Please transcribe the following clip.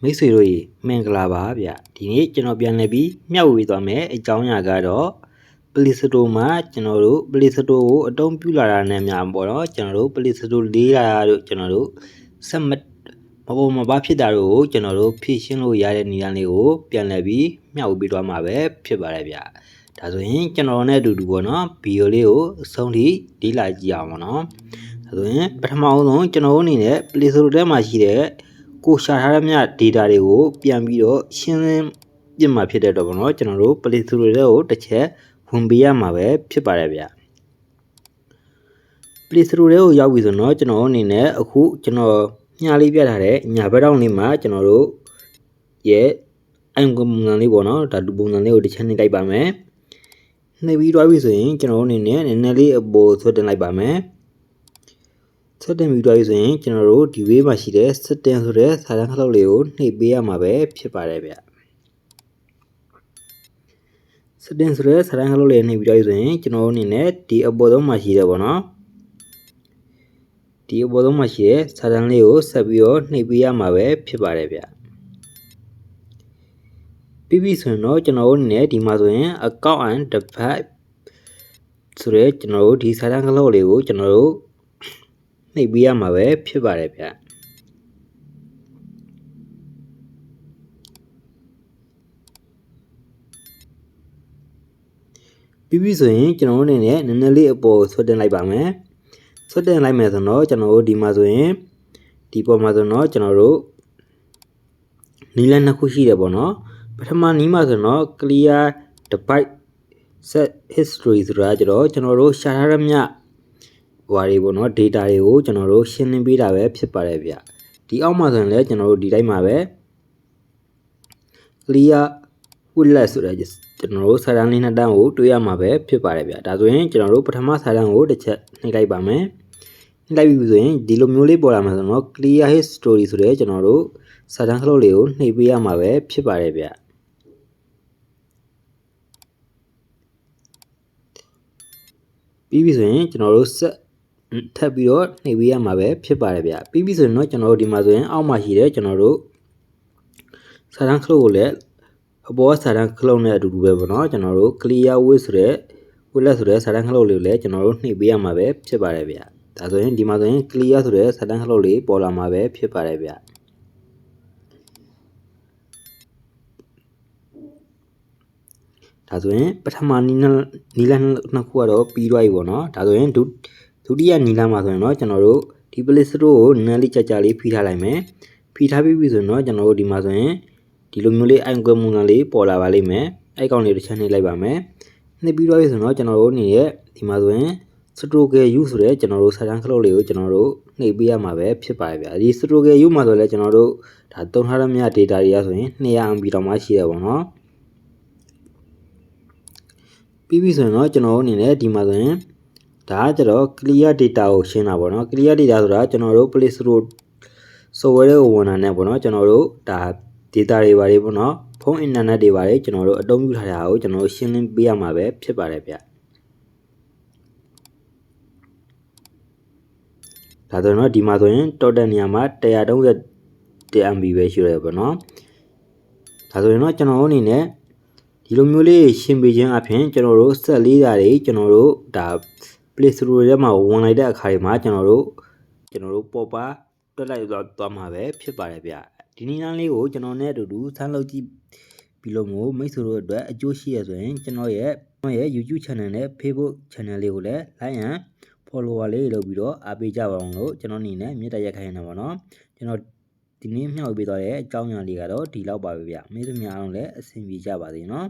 မိတ်ဆွေတို့ရေမင်္ဂလာပါဗျဒီနေ့ကျွန်တော်ပြန်လည်ပြီးမျှဝေသွားမယ်အကြောင်းအရာကတော့ Play Store မှာကျွန်တော်တို့ Play Store ကိုအသုံးပြုလာတာနဲ့များပေါ့နော်ကျွန်တော်တို့ Play Store လေးလာတို့ကျွန်တော်တို့ဆက်မပေါ်မပါဖြစ်တာတို့ကိုကျွန်တော်တို့ဖြည့်ရှင်းလို့ရတဲ့နေရာလေးကိုပြန်လည်ပြီးမျှဝေပေးသွားမှာပဲဖြစ်ပါတယ်ဗျဒါဆိုရင်ကျွန်တော်နဲ့အတူတူပေါ့နော်ဗီဒီယိုလေးကိုအဆုံးထိလေ့လာကြည့်အောင်ပေါ့နော်ဒါဆိုရင်ပထမဆုံးကျွန်တော်တို့အနေနဲ့ Play Store ထဲမှာရှိတဲ့ကိုရှာထားတဲ့မြ data တွေကိုပြန်ပြီးတော့ရှင်းလင်းပြမှာဖြစ်တဲ့တော့ဗောနော်ကျွန်တော်တို့ Play Store တွေကိုတစ်ချက်ဝင်ပေးရမှာပဲဖြစ်ပါတယ်ဗျ Play Store တွေကိုရောက်ပြီဆိုတော့ကျွန်တော်အနေနဲ့အခုကျွန်တော်ညလေးပြထားတဲ့ညာဘက်တောင်လေးမှာကျွန်တော်တို့ရဲ့အင်္ဂုံငန်းလေးပေါ့နော်ဒါလူပုံစံလေးကိုတစ်ချက်နှိပ်လိုက်ပါမယ်နှိပ်ပြီးတော့ပြီဆိုရင်ကျွန်တော်အနေနဲ့နည်းနည်းလေးအပေါ်ဆွတ်တင်လိုက်ပါမယ်ဆက်တင်ပြီးတော့ဆိုရင်ကျွန်တော်တို့ဒီဝေးမှာရှိတဲ့စတင်ဆိုတဲ့စာတန်းခလုတ်လေးကိုနှိပ်ပေးရမှာပဲဖြစ်ပါတယ်ဗျစတင်ဆိုတဲ့စာတန်းခလုတ်လေးနှိပ်ပြီးတော့ဆိုရင်ကျွန်တော်တို့အနေနဲ့ဒီအပေါ်ဆုံးမှာရှိတယ်ပေါ့နော်ဒီအပေါ်ဆုံးမှာရှိတဲ့စာတန်းလေးကိုဆက်ပြီးတော့နှိပ်ပေးရမှာပဲဖြစ်ပါတယ်ဗျပြီးပြီဆိုရင်တော့ကျွန်တော်တို့အနေနဲ့ဒီမှာဆိုရင် account and device ဆိုတဲ့ကျွန်တော်တို့ဒီစာတန်းခလုတ်လေးကိုကျွန်တော်တို့နှိပ်ပေးရမှာပဲဖြစ်ပါတယ်ဗျပြီးပြီဆိုရင်ကျွန်တော်တို့အနေနဲ့နည်းနည်းလေးအပေါ်ဆွတ်တင်လိုက်ပါမယ်ဆွတ်တင်လိုက်မယ်ဆိုတော့ကျွန်တော်တို့ဒီမှာဆိုရင်ဒီပေါ်မှာဆိုတော့ကျွန်တော်တို့နီလန်းနှစ်ခုရှိတယ်ပေါ့နော်ပထမနီးမှာဆိုတော့ clear device set history ဆိုတာကျတော့ကျွန်တော်တို့ရှာထားတဲ့မြဟွာတွေပေါ့နော် data တွေကိုကျွန်တော်တို့ရှင်းလင်းပေးတာပဲဖြစ်ပါတယ်ဗျဒီအောက်မှာဆိုရင်လည်းကျွန်တော်တို့ဒီတိုင်းမှာပဲ clear widget ဆိုတဲ့ကျွန်တော်တို့စာတန်းလေးနှစ်တန်းကိုတွေ့ရမှာပဲဖြစ်ပါတယ်ဗျဒါဆိုရင်ကျွန်တော်တို့ပထမစာတန်းကိုတစ်ချက်နှိပ်လိုက်ပါမယ်နှိပ်လိုက်ပြီဆိုရင်ဒီလိုမျိုးလေးပေါ်လာမှာဆိုတော့ clear history ဆိုတဲ့ကျွန်တော်တို့စာတန်းခလုတ်လေးကိုနှိပ်ပေးရမှာပဲဖြစ်ပါတယ်ဗျပြီးပြီဆိုရင်ကျွန်တော်တို့ဆက်ထပ်ပြီးတော့နှိပ်ပေးရမှာပဲဖြစ်ပါတယ်ဗျပြီးပြီဆိုရင်တော့ကျွန်တော်တို့ဒီမှာဆိုရင်အောက်မှာရှိတဲ့ကျွန်တော်တို့စာတန်းခလုတ်ကိုလည်းအပေါ်စာတန်းခလုတ်နဲ့အတူတူပဲပေါ့နော်ကျွန်တော်တို့ clear widget ဆိုတဲ့ widget ဆိုတဲ့စာတန်းခလုတ်လေးကိုလည်းကျွန်တော်တို့နှိပ်ပေးရမှာပဲဖြစ်ပါတယ်ဗျဒါဆိုရင်ဒီမှာဆိုရင် clear ဆိုတဲ့စာတန်းခလုတ်လေးပေါ်လာမှာပဲဖြစ်ပါတယ်ဗျဒါဆိုရင်ပထမနီလန်းနှစ်ခုကတော့ပြီးသွားပြီပေါ့နော်ဒါဆိုရင်ဒုတိယနီလန်းမှာဆိုရင်တော့ကျွန်တော်တို့ဒီ Play Store ကိုနည်းနည်းလေးကြာကြာလေးဖိထားလိုက်မယ်ဖိထားပြီးပြီဆိုရင်တော့ကျွန်တော်တို့ဒီမှာဆိုရင်ဒီလိုမျိုးလေးအိုင်ကွယ်မူနာလေးပေါ်လာပါလိမ့်မယ်အဲ့ကောင်လေးတစ်ချက်နှိပ်လိုက်ပါမယ်နှိပ်ပြီးတော့ဆိုတော့ကျွန်တော်တို့အနေနဲ့ဒီမှာဆိုရင် stroke u ဆိုတဲ့ကျွန်တော်တို့စာတန်းခလုတ်လေးကိုကျွန်တော်တို့နှိပ်ပေးရမှာပဲဖြစ်ပါတယ်ဗျာဒီ stroke u မှာဆိုလဲကျွန်တော်တို့ဒါသုံးထားတဲ့မြ data တွေကဆိုရင်200 MB တောင်မှရှိတယ်ပေါ့နော်ပြီးပြီဆိုရင်တော့ကျွန်တော်တို့အနေနဲ့ဒီမှာဆိုရင်ဒါကကျတော့ clear data ကိုရှင်းတာပေါ့နော် clear data ဆိုတာကျွန်တော်တို့ Play Store software ကိုဝင်တာနဲ့ပေါ့နော်ကျွန်တော်တို့ဒါ data တွေပါတယ်ပေါ့နော်ဖုန်း internet တွေပါတယ်ကျွန်တော်တို့အသုံးပြုထားတာကိုကျွန်တော်တို့ရှင်းလင်းပေးရမှာပဲဖြစ်ပါတယ်ဗျဒါဆိုတော့ဒီမှာဆိုရင် total နေရာမှာ130 MB ပဲရှိရပေါ့နော်ဒါဆိုရင်တော့ကျွန်တော်တို့အနေနဲ့ဒီလိုမျိုးလေးရှင်းပေးခြင်းအပြင်ကျွန်တော်တို့ဆက်လေးတာတွေကျွန်တော်တို့ဒါ Play Store ထဲမှာဝင်လိုက်တဲ့အခါတွေမှာကျွန်တော်တို့ပေါ်ပါတွက်လိုက်သွားမှာပဲဖြစ်ပါတယ်ဗျဒီနည်းလမ်းလေးကိုကျွန်တော်နဲ့အတူတူဆန်းလုပ်ကြည့်ပြီးလို့မို့မိတ်ဆွေတို့အတွက်အကျိုးရှိရဆိုရင်ကျွန်တော်ရဲ့ YouTube channel နဲ့ Facebook channel လေးကိုလည်း like and follower လေးလုပ်ပြီးတော့အားပေးကြပါအောင်လို့ကျွန်တော်အနေနဲ့မေတ္တာရက်ခိုင်းနေပါတော့ကျွန်တော်ဒီနေ့မျှဝေပေးသွားတဲ့အကြောင်းအရာလေးကတော့ဒီလောက်ပါပဲဗျမိတ်ဆွေများအားလုံးလည်းအဆင်ပြေကြပါစေနော်